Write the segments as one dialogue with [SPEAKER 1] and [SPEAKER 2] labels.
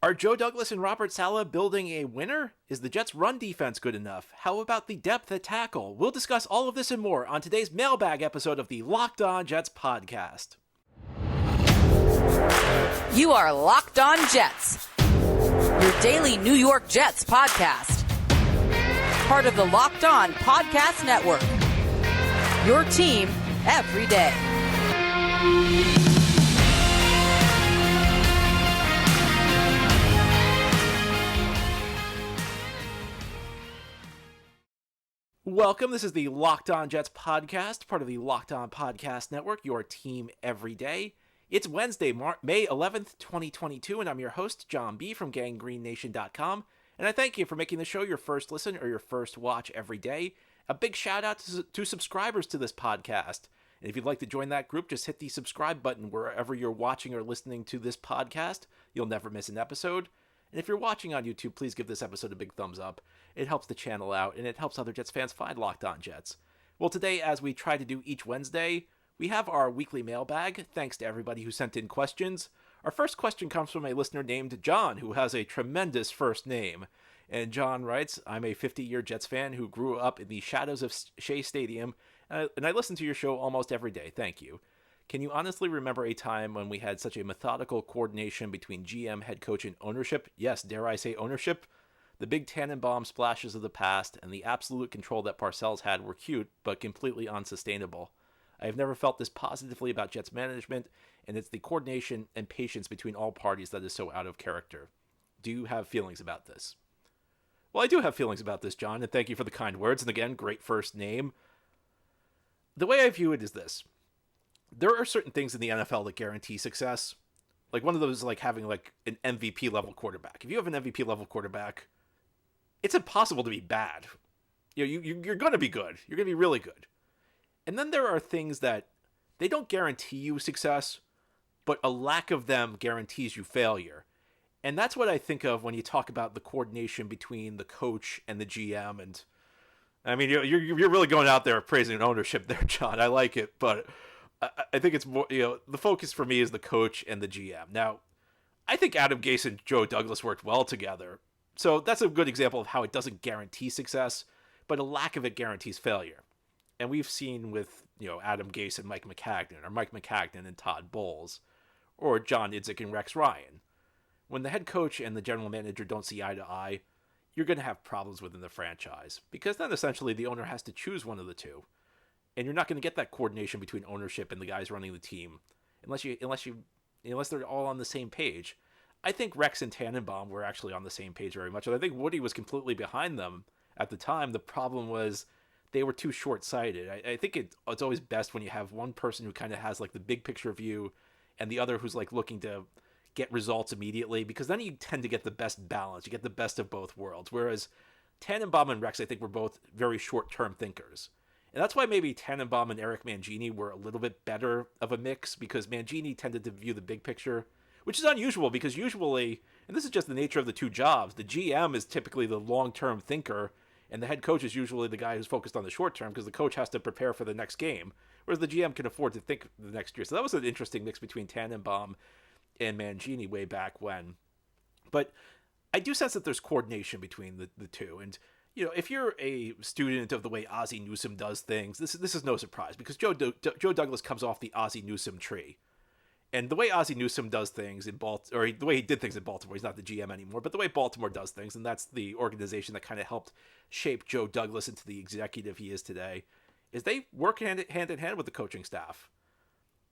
[SPEAKER 1] Are Joe Douglas and Robert Saleh building a winner? Is the Jets' run defense good enough? How about the depth at tackle? We'll discuss all of this and more on today's mailbag episode of the Locked On Jets podcast.
[SPEAKER 2] You are Locked On Jets, your daily New York Jets podcast. Part of the Locked On Podcast Network, your team every day.
[SPEAKER 1] Welcome. This is the Locked On Jets podcast, part of the Locked On Podcast Network, your team every day. It's Wednesday, May 11th, 2022, and I'm your host, John B. from GanggreenNation.com, and I thank you for making the show your first listen or your first watch every day. A big shout out to subscribers to this podcast. And if you'd like to join that group, just hit the subscribe button wherever you're watching or listening to this podcast. You'll never miss an episode. And if you're watching on YouTube, please give this episode a big thumbs up. It helps the channel out, and it helps other Jets fans find Locked On Jets. Well, today, as we try to do each Wednesday, we have our weekly mailbag. Thanks to everybody who sent in questions. Our first question comes from a listener named John, who has a tremendous first name. And John writes, I'm a 50-year Jets fan who grew up in the shadows of Shea Stadium, and I listen to your show almost every day. Thank you. Can you honestly remember a time when we had such a methodical coordination between GM, head coach, and ownership? Yes, dare I say ownership? The big Tannenbaum splashes of the past and the absolute control that Parcells had were cute, but completely unsustainable. I have never felt this positively about Jets management, and it's the coordination and patience between all parties that is so out of character. Do you have feelings about this? Well, I do have feelings about this, John, and thank you for the kind words. And again, great first name. The way I view it is this. There are certain things in the NFL that guarantee success. Like one of those is like having like an MVP level quarterback. If you have an MVP level quarterback, it's impossible to be bad. You're going to be good. You're going to be really good. And then there are things that they don't guarantee you success, but a lack of them guarantees you failure. And that's what I think of when you talk about the coordination between the coach and the GM. And I mean, you're really going out there praising ownership there, John. I like it, but I think it's more, the focus for me is the coach and the GM. Now, I think Adam Gase and Joe Douglas worked well together. So that's a good example of how it doesn't guarantee success, but a lack of it guarantees failure. And we've seen with, Adam Gase and Mike Maccagnan, or Mike Maccagnan and Todd Bowles, or John Idzik and Rex Ryan. When the head coach and the general manager don't see eye to eye, you're going to have problems within the franchise, because then essentially the owner has to choose one of the two. And you're not going to get that coordination between ownership and the guys running the team unless they're all on the same page. I think Rex and Tannenbaum were actually on the same page very much. And I think Woody was completely behind them at the time. The problem was they were too short-sighted. I think it's always best when you have one person who kind of has like the big picture view and the other who's like looking to get results immediately, because then you tend to get the best balance. You get the best of both worlds. Whereas Tannenbaum and Rex, I think, were both very short-term thinkers. And that's why maybe Tannenbaum and Eric Mangini were a little bit better of a mix, because Mangini tended to view the big picture, which is unusual because usually, and this is just the nature of the two jobs, the GM is typically the long-term thinker, and the head coach is usually the guy who's focused on the short term because the coach has to prepare for the next game, whereas the GM can afford to think the next year. So that was an interesting mix between Tannenbaum and Mangini way back when. But I do sense that there's coordination between the two, and if you're a student of the way Ozzie Newsome does things, this is no surprise, because Joe Douglas comes off the Ozzie Newsome tree. And the way Ozzie Newsome does things in Baltimore, or the way he did things in Baltimore, he's not the GM anymore, but the way Baltimore does things, and that's the organization that kind of helped shape Joe Douglas into the executive he is today, is they work hand in hand with the coaching staff.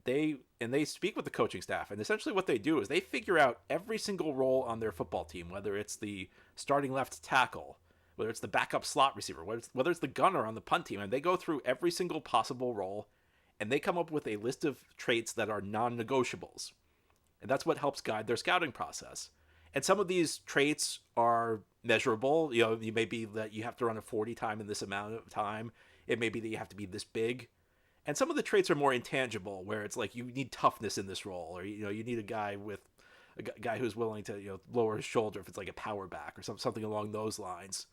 [SPEAKER 1] They speak with the coaching staff, and essentially what they do is they figure out every single role on their football team, whether it's the starting left tackle, whether it's the backup slot receiver, whether it's the gunner on the punt team, and they go through every single possible role, and they come up with a list of traits that are non-negotiables. And that's what helps guide their scouting process. And some of these traits are measurable. You may be that you have to run a 40 time in this amount of time. It may be that you have to be this big. And some of the traits are more intangible, where it's like you need toughness in this role, or you need a guy who's willing to lower his shoulder if it's like a power back or something along those lines.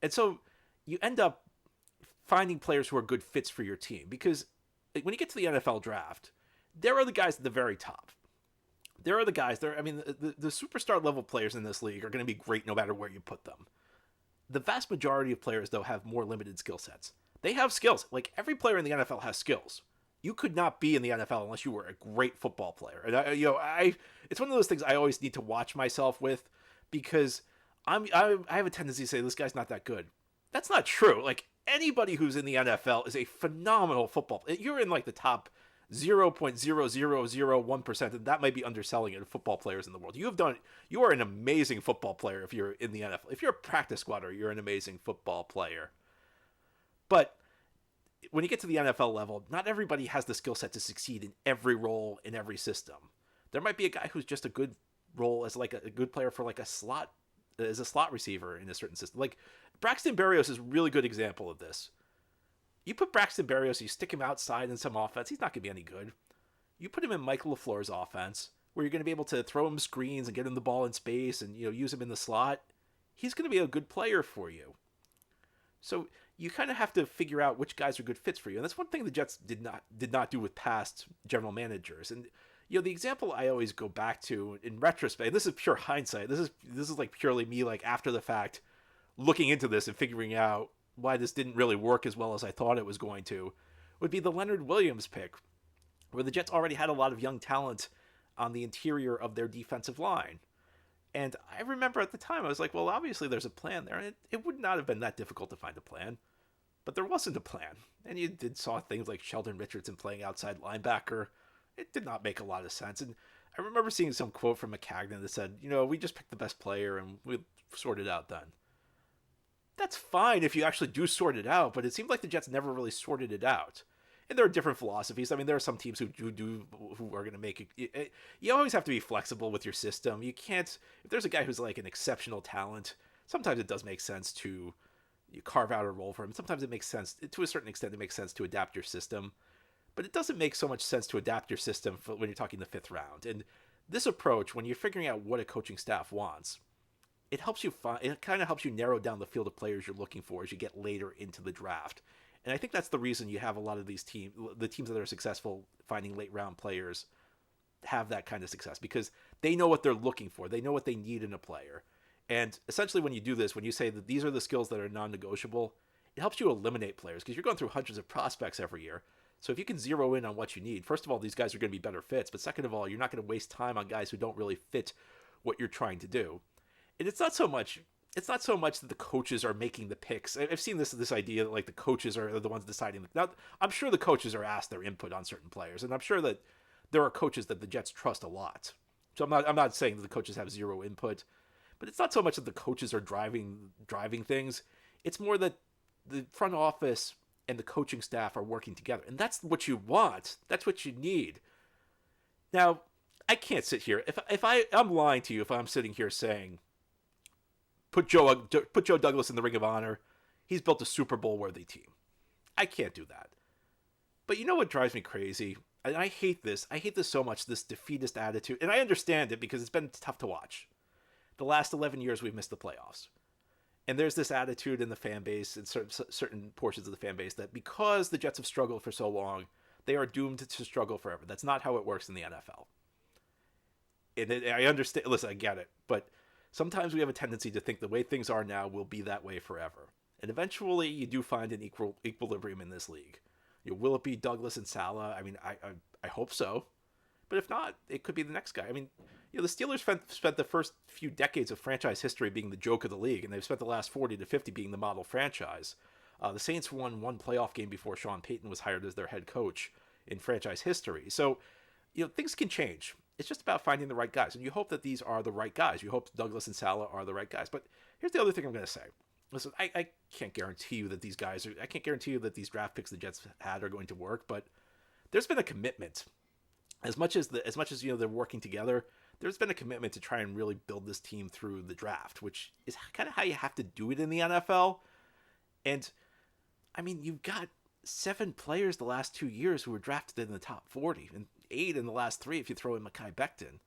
[SPEAKER 1] And so you end up finding players who are good fits for your team, because when you get to the NFL draft, there are the guys at the very top. there are the guys there. I mean, the superstar level players in this league are going to be great no matter where you put them. The vast majority of players, though, have more limited skill sets. They have skills. Like, every player in the NFL has skills. You could not be in the NFL unless you were a great football player. And it's one of those things I always need to watch myself with, because I have a tendency to say this guy's not that good. That's not true. Like, anybody who's in the NFL is a phenomenal football. You're in like the top 0.0001%, and that might be underselling it, of football players in the world. You are an amazing football player if you're in the NFL. If you're a practice squatter, you're an amazing football player. But when you get to the NFL level, not everybody has the skill set to succeed in every role in every system. There might be a guy who's just a good role as like a good player for like a slot receiver in a certain system. Like Braxton Berrios is a really good example of this. You put Braxton Berrios, you stick him outside in some offense, he's not going to be any good. You put him in Michael LaFleur's offense, where you're going to be able to throw him screens and get him the ball in space and use him in the slot. He's going to be a good player for you. So you kind of have to figure out which guys are good fits for you. And that's one thing the Jets did not do with past general managers. And the example I always go back to in retrospect, this is pure hindsight. This is like purely me, like after the fact, looking into this and figuring out why this didn't really work as well as I thought it was going to, would be the Leonard Williams pick, where the Jets already had a lot of young talent on the interior of their defensive line. And I remember at the time, I was like, well, obviously there's a plan there. And it would not have been that difficult to find a plan. But there wasn't a plan. And you saw things like Sheldon Richardson playing outside linebacker. It did not make a lot of sense. And I remember seeing some quote from McCagnon that said, we just picked the best player and we sorted it out then. That's fine if you actually do sort it out, but it seemed like the Jets never really sorted it out. And there are different philosophies. I mean, there are some teams who are going to make it. You always have to be flexible with your system. You can't, if there's a guy who's like an exceptional talent, sometimes it does make sense to carve out a role for him. Sometimes it makes sense, to a certain extent, it makes sense to adapt your system. But it doesn't make so much sense to adapt your system when you're talking the fifth round. And this approach, when you're figuring out what a coaching staff wants, it kind of helps you narrow down the field of players you're looking for as you get later into the draft. And I think that's the reason you have a lot of these teams, the teams that are successful finding late round players, have that kind of success because they know what they're looking for. They know what they need in a player. And essentially when you do this, when you say that these are the skills that are non-negotiable, it helps you eliminate players because you're going through hundreds of prospects every year. So if you can zero in on what you need, first of all, these guys are going to be better fits. But second of all, you're not going to waste time on guys who don't really fit what you're trying to do. And it's not so much that the coaches are making the picks. I've seen this idea that like the coaches are the ones deciding. Now, I'm sure the coaches are asked their input on certain players, and I'm sure that there are coaches that the Jets trust a lot. So I'm not saying that the coaches have zero input, but it's not so much that the coaches are driving things. It's more that the front office and the coaching staff are working together, and that's what you want. That's what you need. Now, I can't sit here I'm lying to you if I'm sitting here saying, Put Joe Douglas in the Ring of Honor. He's built a Super Bowl worthy team. I can't do that. But you know what drives me crazy? And I hate this. I hate this so much, this defeatist attitude. And I understand it because it's been tough to watch. The last 11 years we've missed the playoffs. And there's this attitude in the fan base, in certain portions of the fan base, that because the Jets have struggled for so long, they are doomed to struggle forever. That's not how it works in the NFL. And I understand. Listen, I get it. But sometimes we have a tendency to think the way things are now will be that way forever. And eventually you do find an equilibrium in this league. Will it be Douglas and Saleh? I mean, I hope so. But if not, it could be the next guy. I mean, the Steelers spent the first few decades of franchise history being the joke of the league, and they've spent the last 40 to 50 being the model franchise. The Saints won one playoff game before Sean Payton was hired as their head coach in franchise history. So, things can change. It's just about finding the right guys. And you hope that these are the right guys. You hope Douglas and Saleh are the right guys. But here's the other thing I'm going to say. Listen, I can't guarantee you that I can't guarantee you that these draft picks the Jets had are going to work, but there's been a commitment. As much as they're working together, there's been a commitment to try and really build this team through the draft, which is kind of how you have to do it in the NFL. And I mean, you've got 7 players the last 2 years who were drafted in the top 40, and 8 in the last 3 if you throw in Mekhi Becton.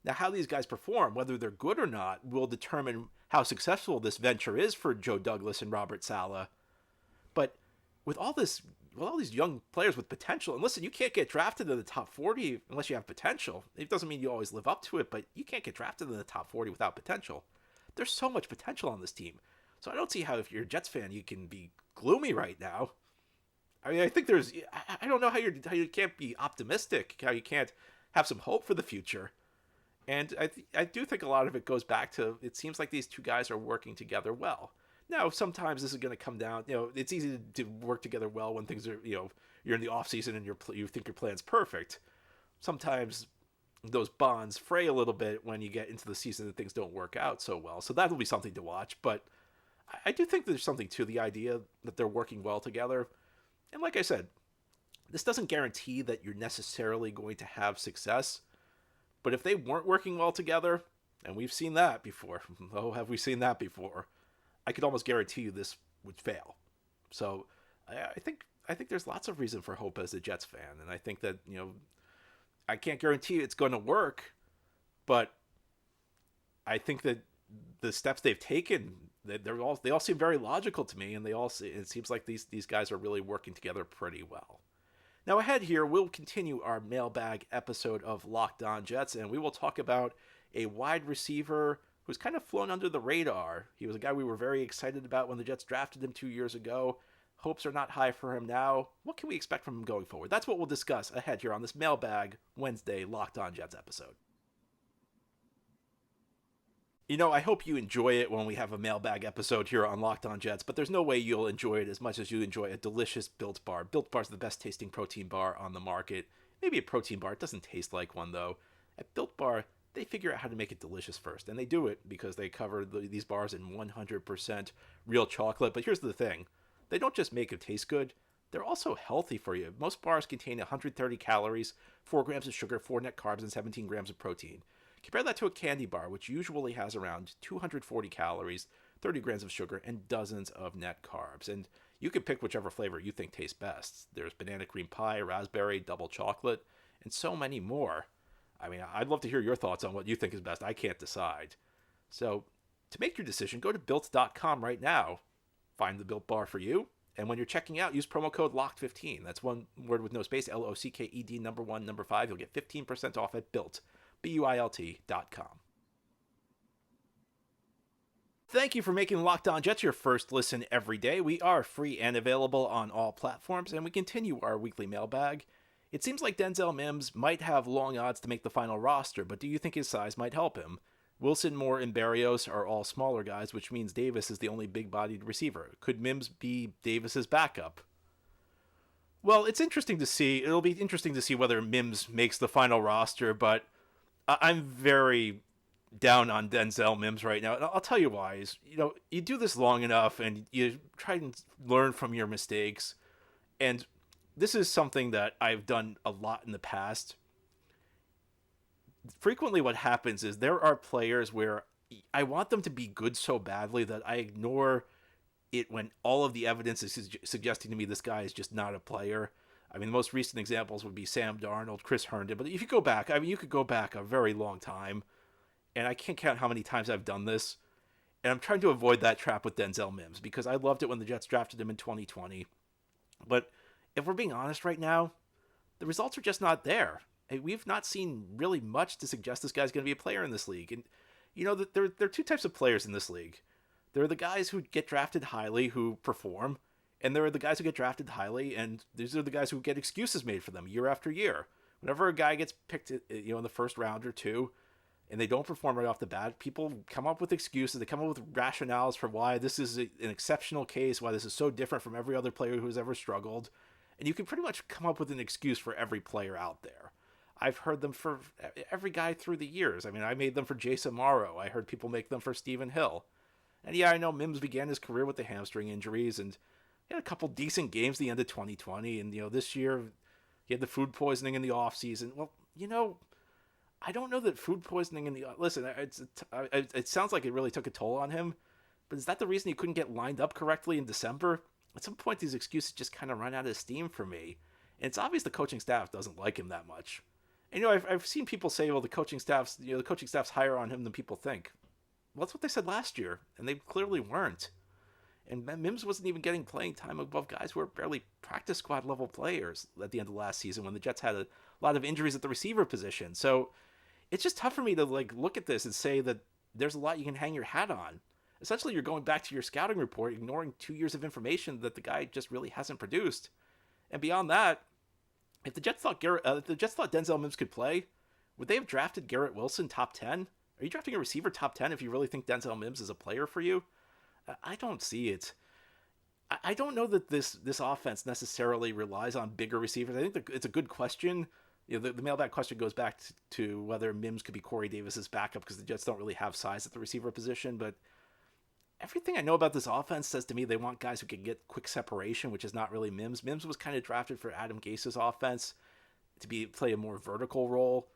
[SPEAKER 1] Now, how these guys perform, whether they're good or not, will determine how successful this venture is for Joe Douglas and Robert Saleh. But with all this all these young players with potential. And listen, you can't get drafted in the top 40 unless you have potential. It doesn't mean you always live up to it, but you can't get drafted in the top 40 without potential. There's so much potential on this team. So I don't see how, if you're a Jets fan, you can be gloomy right now. I mean, I think I don't know how you can't be optimistic, how you can't have some hope for the future. And I do think a lot of it goes back to, it seems like these two guys are working together well. Now, sometimes this is going to come down, it's easy to work together well when things are, you're in the off season and you think your plan's perfect. Sometimes those bonds fray a little bit when you get into the season and things don't work out so well. So that'll be something to watch. But I do think there's something to the idea that they're working well together. And like I said, this doesn't guarantee that you're necessarily going to have success. But if they weren't working well together, and we've seen that before, oh, have we seen that before? I could almost guarantee you this would fail. So I think there's lots of reason for hope as a Jets fan, and I think that I can't guarantee it's going to work, but I think that the steps they've taken, they all seem very logical to me, and it seems like these guys are really working together pretty well. Now ahead here, we'll continue our mailbag episode of Locked On Jets, and we will talk about a wide receiver who's kind of flown under the radar. He was a guy we were very excited about when the Jets drafted him 2 years ago. Hopes are not high for him now. What can we expect from him going forward? That's what we'll discuss ahead here on this Mailbag Wednesday Locked On Jets episode. I hope you enjoy it when we have a mailbag episode here on Locked On Jets, but there's no way you'll enjoy it as much as you enjoy a delicious Built Bar. Built Bar's the best tasting protein bar on the market. Maybe a protein bar. It doesn't taste like one, though. At Built Bar, they figure out how to make it delicious first, and they do it because they cover these bars in 100% real chocolate. But here's the thing. They don't just make it taste good. They're also healthy for you. Most bars contain 130 calories, 4 grams of sugar, 4 net carbs, and 17 grams of protein. Compare that to a candy bar, which usually has around 240 calories, 30 grams of sugar, and dozens of net carbs. And you can pick whichever flavor you think tastes best. There's banana cream pie, raspberry, double chocolate, and so many more. I mean, I'd love to hear your thoughts on what you think is best. I can't decide. So, to make your decision, go to Built.com right now. Find the Built Bar for you. And when you're checking out, use promo code LOCKED15. That's one word with no space, LOCKED, number 1, number 5. You'll get 15% off at Built. BUILT.com. Thank you for making Locked On Jets your first listen every day. We are free and available on all platforms, and we continue our weekly mailbag. It seems like Denzel Mims might have long odds to make the final roster, but do you think his size might help him? Wilson, Moore, and Berrios are all smaller guys, which means Davis is the only big-bodied receiver. Could Mims be Davis's backup? Well, it's interesting to see. It'll be interesting to see whether Mims makes the final roster, but I'm very down on Denzel Mims right now. And I'll tell you why. You do this long enough and you try and learn from your mistakes. And this is something that I've done a lot in the past. Frequently what happens is there are players where I want them to be good so badly that I ignore it when all of the evidence is suggesting to me this guy is just not a player. I mean, the most recent examples would be Sam Darnold, Chris Herndon. But if you go back, you could go back a very long time. And I can't count how many times I've done this. And I'm trying to avoid that trap with Denzel Mims because I loved it when the Jets drafted him in 2020. But if we're being honest right now, the results are just not there. We've not seen really much to suggest this guy's going to be a player in this league. And, there are two types of players in this league. There are the guys who get drafted highly who perform. And there are the guys who get drafted highly, and these are the guys who get excuses made for them year after year. Whenever a guy gets picked, in the first round or two, and they don't perform right off the bat, people come up with excuses. They come up with rationales for why this is an exceptional case, why this is so different from every other player who's ever struggled. And you can pretty much come up with an excuse for every player out there. I've heard them for every guy through the years. I mean, I made them for Jason Morrow. I heard people make them for Stephen Hill. And yeah, I know Mims began his career with the hamstring injuries, and he had a couple decent games at the end of 2020, and this year he had the food poisoning in the offseason. Well, I don't know that food poisoning in the listen. It sounds like it really took a toll on him, but is that the reason he couldn't get lined up correctly in December? At some point, these excuses just kind of run out of steam for me, and it's obvious the coaching staff doesn't like him that much. And I've seen people say, well, the coaching staff's higher on him than people think. Well, that's what they said last year, and they clearly weren't. And Mims wasn't even getting playing time above guys who were barely practice squad level players at the end of last season when the Jets had a lot of injuries at the receiver position. So it's just tough for me to look at this and say that there's a lot you can hang your hat on. Essentially, you're going back to your scouting report, ignoring 2 years of information that the guy just really hasn't produced. And beyond that, if the Jets thought Denzel Mims could play, would they have drafted Garrett Wilson top 10? Are you drafting a receiver top 10 if you really think Denzel Mims is a player for you? I don't see it. I don't know that this offense necessarily relies on bigger receivers. I think it's a good question. The mailbag question goes back to whether Mims could be Corey Davis's backup because the Jets don't really have size at the receiver position. But everything I know about this offense says to me they want guys who can get quick separation, which is not really Mims. Mims was kind of drafted for Adam Gase's offense to play a more vertical role.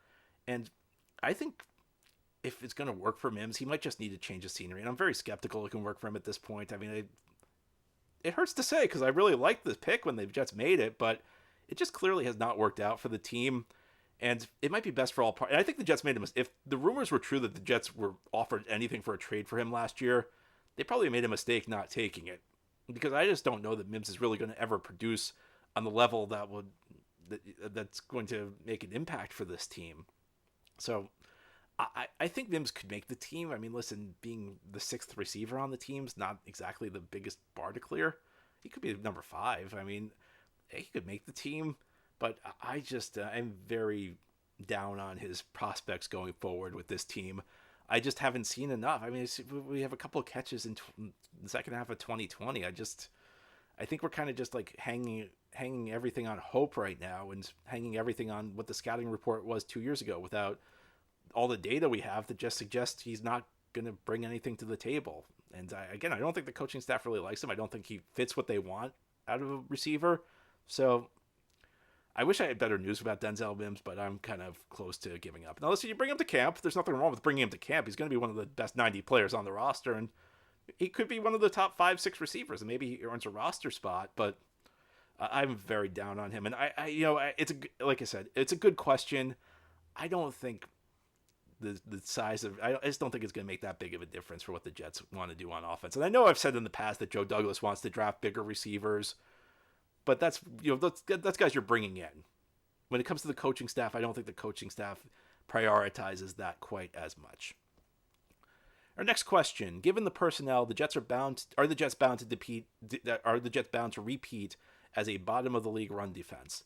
[SPEAKER 1] And I think if it's going to work for Mims, he might just need to change the scenery. And I'm very skeptical it can work for him at this point. I mean, it hurts to say because I really liked the pick when the Jets made it, but it just clearly has not worked out for the team. And it might be best for all parties. I think the Jets made a mistake. If the rumors were true that the Jets were offered anything for a trade for him last year, they probably made a mistake not taking it. Because I just don't know that Mims is really going to ever produce on the level that's going to make an impact for this team. So I think Mims could make the team. I mean, listen, being the 6th receiver on the team's not exactly the biggest bar to clear. He could be number 5. I mean, he could make the team, but I'm very down on his prospects going forward with this team. I just haven't seen enough. I mean, we have a couple of catches in the second half of 2020. I think we're kind of just hanging everything on hope right now and hanging everything on what the scouting report was 2 years ago without all the data we have that just suggests he's not going to bring anything to the table. And I don't think the coaching staff really likes him. I don't think he fits what they want out of a receiver. So I wish I had better news about Denzel Mims, but I'm kind of close to giving up. Now, listen, you bring him to camp. There's nothing wrong with bringing him to camp. He's going to be one of the best 90 players on the roster, and he could be one of the top 5-6 receivers, and maybe he earns a roster spot, but I'm very down on him. And like I said, it's a good question. I don't think the size of I just don't think it's going to make that big of a difference for what the Jets want to do on offense. And I know I've said in the past that Joe Douglas wants to draft bigger receivers, but that's guys you're bringing in. When it comes to the coaching staff, I don't think the coaching staff prioritizes that quite as much. Our next question: given the personnel, the Jets are the Jets bound to repeat as a bottom of the league run defense?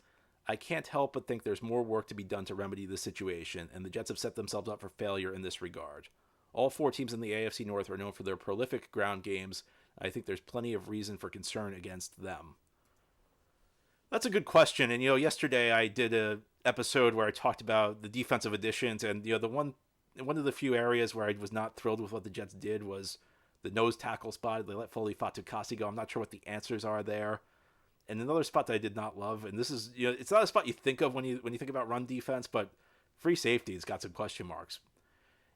[SPEAKER 1] I can't help but think there's more work to be done to remedy the situation, and the Jets have set themselves up for failure in this regard. All 4 teams in the AFC North are known for their prolific ground games. I think there's plenty of reason for concern against them. That's a good question. And, yesterday I did a episode where I talked about the defensive additions, and, one of the few areas where I was not thrilled with what the Jets did was the nose tackle spot. They let Foley Fatukasi go. I'm not sure what the answers are there. And another spot that I did not love, and this is, it's not a spot you think of when you think about run defense, but free safety has got some question marks.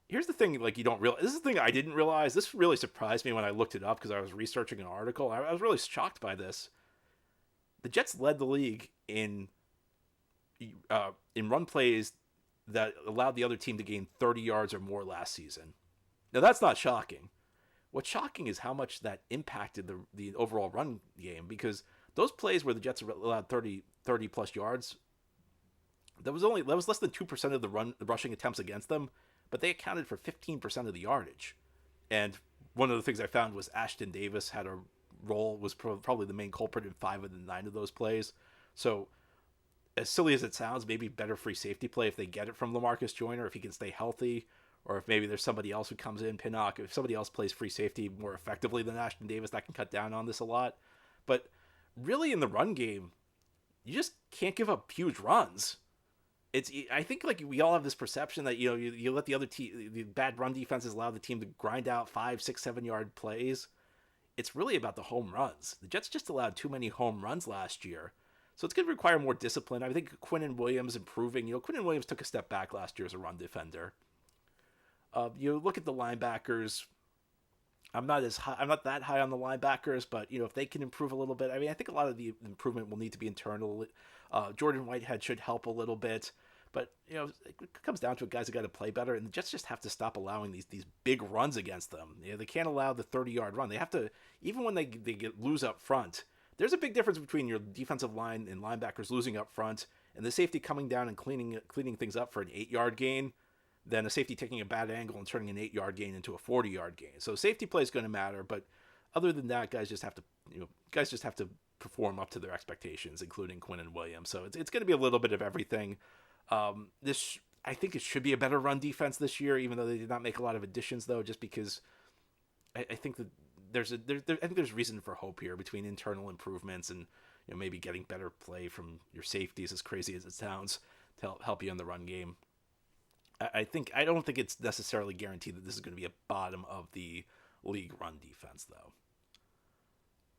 [SPEAKER 1] Here's the thing, you don't realize. This is the thing I didn't realize. This really surprised me when I looked it up because I was researching an article. I was really shocked by this. The Jets led the league in run plays that allowed the other team to gain 30 yards or more last season. Now, that's not shocking. What's shocking is how much that impacted the overall run game, because those plays where the Jets allowed 30 plus yards, that was less than 2% of the rushing attempts against them, but they accounted for 15% of the yardage. And one of the things I found was Ashton Davis had a role, was probably the main culprit in 5 of the 9 of those plays. So as silly as it sounds, maybe better free safety play if they get it from LaMarcus Joyner, if he can stay healthy, or if maybe there's somebody else who comes in, Pinnock, if somebody else plays free safety more effectively than Ashton Davis, that can cut down on this a lot. But really in the run game, you just can't give up huge runs. I think we all have this perception that you let the other team, the bad run defenses allow the team to grind out 5, 6, 7 yard plays. It's really about the home runs. The Jets just allowed too many home runs last year, so it's going to require more discipline. I think Quinnen Williams improving. Quinnen Williams took a step back last year as a run defender. You look at the linebackers. I'm not that high on the linebackers, but if they can improve a little bit, I think a lot of the improvement will need to be internal. Jordan Whitehead should help a little bit, But, it comes down to it, guys that got to play better, and the Jets just have to stop allowing these big runs against them. They can't allow the 30-yard run. They have to, even when they lose up front, there's a big difference between your defensive line and linebackers losing up front and the safety coming down and cleaning things up for an 8-yard gain than a safety taking a bad angle and turning an 8-yard gain into a 40-yard gain. So safety play is going to matter, but other than that, guys just have to perform up to their expectations, including Quinn and Williams. So it's going to be a little bit of everything. I think it should be a better run defense this year, even though they did not make a lot of additions, though, just because I think that I think there's reason for hope here between internal improvements and maybe getting better play from your safeties, as crazy as it sounds, to help you in the run game. I don't think it's necessarily guaranteed that this is going to be a bottom of the league run defense, though.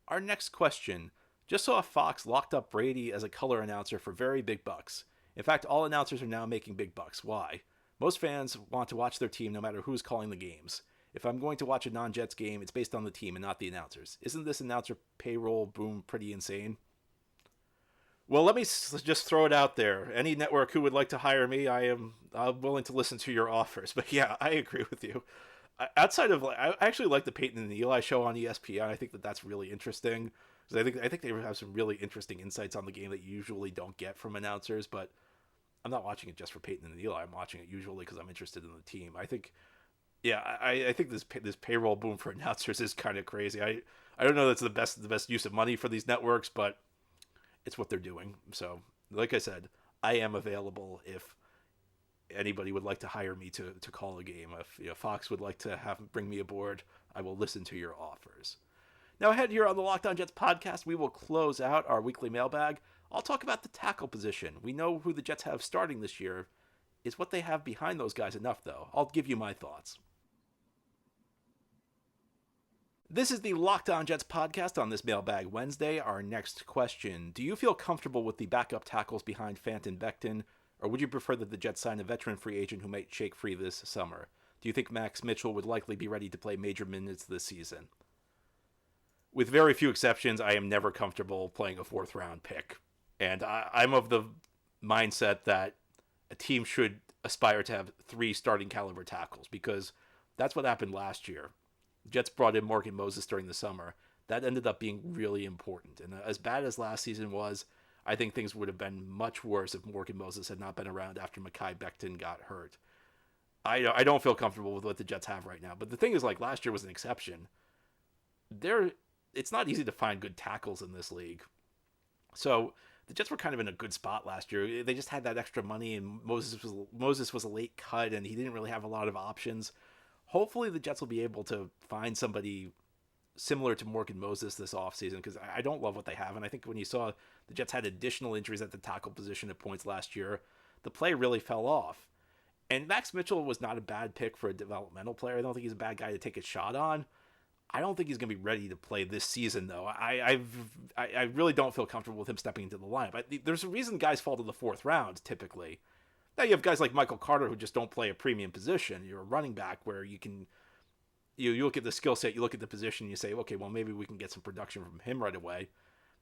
[SPEAKER 1] Our next question: just saw Fox locked up Brady as a color announcer for very big bucks. In fact, all announcers are now making big bucks. Why? Most fans want to watch their team no matter who's calling the games. If I'm going to watch a non-Jets game, it's based on the team and not the announcers. Isn't this announcer payroll boom pretty insane? Well, let me just throw it out there. Any network who would like to hire me, I'm willing to listen to your offers. But yeah, I agree with you. Outside of, I actually like the Peyton and Eli show on ESPN. I think that's really interesting. I think they have some really interesting insights on the game that you usually don't get from announcers. But I'm not watching it just for Peyton and Eli. I'm watching it usually because I'm interested in the team. I think this payroll boom for announcers is kind of crazy. I don't know that's the best use of money for these networks, but it's what they're doing. So, like I said, I am available if anybody would like to hire me to call a game. If Fox would like to bring me aboard, I will listen to your offers. Now, ahead here on the Locked On Jets podcast, we will close out our weekly mailbag. I'll talk about the tackle position. We know who the Jets have starting this year. Is what they have behind those guys enough, though? I'll give you my thoughts. This is the Locked On Jets podcast on this Mailbag Wednesday. Our next question: do you feel comfortable with the backup tackles behind Fant and Becton, or would you prefer that the Jets sign a veteran free agent who might shake free this summer? Do you think Max Mitchell would likely be ready to play major minutes this season? With very few exceptions, I am never comfortable playing a fourth-round pick. And I'm of the mindset that a team should aspire to have 3 starting caliber tackles, because that's what happened last year. Jets brought in Morgan Moses during the summer. That ended up being really important. And as bad as last season was, I think things would have been much worse if Morgan Moses had not been around after Mekhi Becton got hurt. I don't feel comfortable with what the Jets have right now. But the thing is, like, last year was an exception. It's not easy to find good tackles in this league. So the Jets were kind of in a good spot last year. They just had that extra money, and Moses was a late cut, and he didn't really have a lot of options. Hopefully the Jets will be able to find somebody similar to Morgan Moses this offseason, because I don't love what they have. And I think when you saw the Jets had additional injuries at the tackle position at points last year, the play really fell off. And Max Mitchell was not a bad pick for a developmental player. I don't think he's a bad guy to take a shot on. I don't think he's going to be ready to play this season, though. I really don't feel comfortable with him stepping into the lineup. There's a reason guys fall to the 4th round, typically. Now you have guys like Michael Carter who just don't play a premium position. You're a running back where you look at the skill set, you look at the position, you say, okay, well, maybe we can get some production from him right away.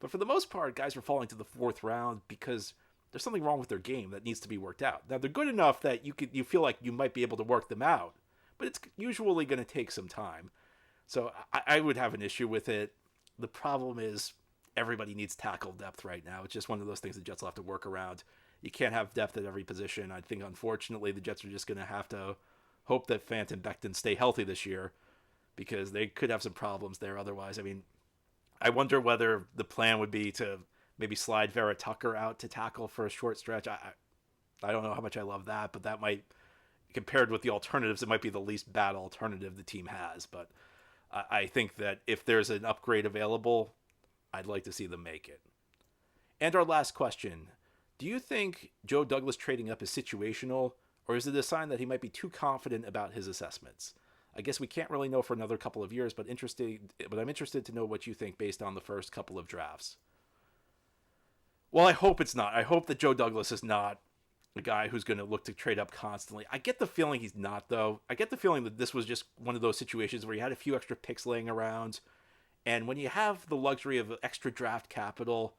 [SPEAKER 1] But for the most part, guys are falling to the 4th round because there's something wrong with their game that needs to be worked out. Now, they're good enough that you feel like you might be able to work them out, but it's usually going to take some time. So I would have an issue with it. The problem is everybody needs tackle depth right now. It's just one of those things the Jets will have to work around. You can't have depth at every position. I think, unfortunately, the Jets are just going to have to hope that Fant and Becton stay healthy this year, because they could have some problems there otherwise. I mean, I wonder whether the plan would be to maybe slide Vera Tucker out to tackle for a short stretch. I don't know how much I love that, but that might, compared with the alternatives, it might be the least bad alternative the team has. But I think that if there's an upgrade available, I'd like to see them make it. And our last question: do you think Joe Douglas trading up is situational, or is it a sign that he might be too confident about his assessments? I guess we can't really know for another couple of years, but I'm interested to know what you think based on the first couple of drafts. Well, I hope it's not. I hope that Joe Douglas is not a guy who's going to look to trade up constantly. I get the feeling he's not, though. I get the feeling that this was just one of those situations where you had a few extra picks laying around, and when you have the luxury of extra draft capital,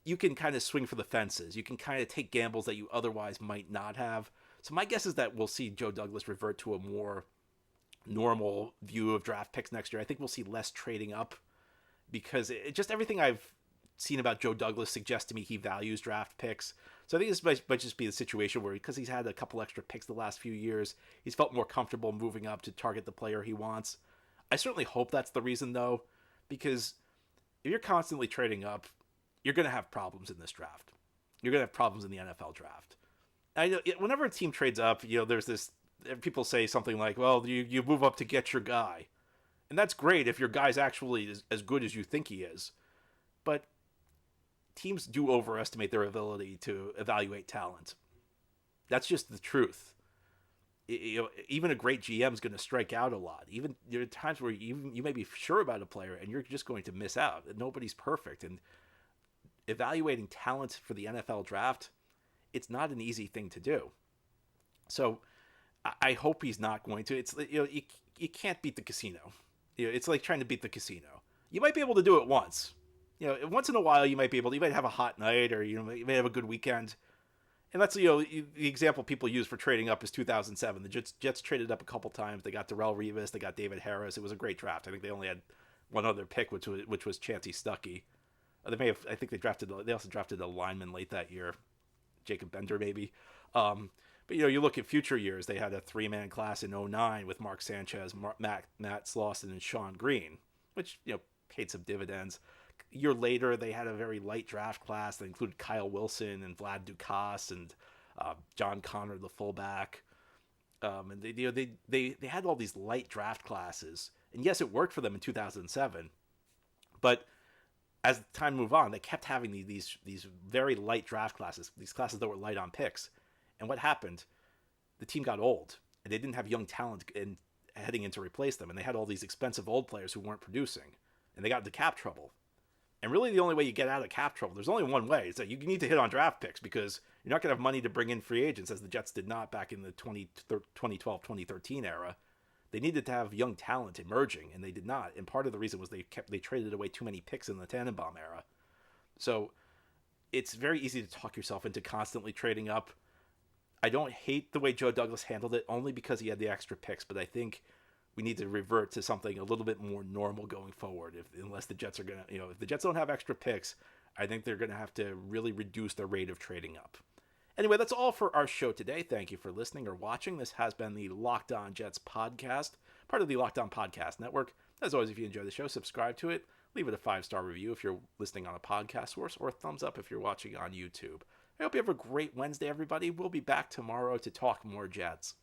[SPEAKER 1] you can kind of swing for the fences. You can kind of take gambles that you otherwise might not have. So my guess is that we'll see Joe Douglas revert to a more normal view of draft picks next year. I think we'll see less trading up because just everything I've seen about Joe Douglas suggests to me he values draft picks. So I think this might just be the situation where, because he's had a couple extra picks the last few years, he's felt more comfortable moving up to target the player he wants. I certainly hope that's the reason, though, because if you're constantly trading up, you're going to have problems in this draft. You're going to have problems in the NFL draft. I know whenever a team trades up, there's this, people say something like, well, you move up to get your guy. And that's great if your guy's actually as good as you think he is. But teams do overestimate their ability to evaluate talent. That's just the truth. Even a great GM is going to strike out a lot. Even there are times where you may be sure about a player and you're just going to miss out. Nobody's perfect. And evaluating talent for the NFL draft, it's not an easy thing to do. So I hope he's not going to. It's you can't beat the casino. It's like trying to beat the casino. You might be able to do it once. Once in a while you might be able to. You might have a hot night, or you may have a good weekend. And that's the example people use for trading up is 2007. The Jets traded up a couple times. They got Darrelle Revis. They got David Harris. It was a great draft. I think they only had one other pick, which was Chancey Stuckey. I think they also drafted a lineman late that year, Jacob Bender maybe. But you look at future years, they had a 3-man class in 2009 with Mark Sanchez, Matt Slauson, and Sean Green, which paid some dividends. A year later, they had a very light draft class that included Kyle Wilson and Vlad Dukas and John Connor, the fullback. And they had all these light draft classes, and yes, it worked for them in 2007. But as time moved on, they kept having these very light draft classes, these classes that were light on picks. And what happened? The team got old, and they didn't have young talent heading in to replace them. And they had all these expensive old players who weren't producing, and they got into cap trouble. And really, the only way you get out of cap trouble, there's only one way. It's that you need to hit on draft picks, because you're not going to have money to bring in free agents, as the Jets did not back in the 2012, 2013 era. They needed to have young talent emerging, and they did not. And part of the reason was they traded away too many picks in the Tannenbaum era. So it's very easy to talk yourself into constantly trading up. I don't hate the way Joe Douglas handled it, only because he had the extra picks, but I think we need to revert to something a little bit more normal going forward. Unless the Jets are going to, if the Jets don't have extra picks, I think they're going to have to really reduce their rate of trading up. Anyway, that's all for our show today. Thank you for listening or watching. This has been the Locked On Jets podcast, part of the Locked On Podcast Network. As always, if you enjoy the show, subscribe to it. Leave it a 5-star review if you're listening on a podcast source, or a thumbs up if you're watching on YouTube. I hope you have a great Wednesday, everybody. We'll be back tomorrow to talk more Jets.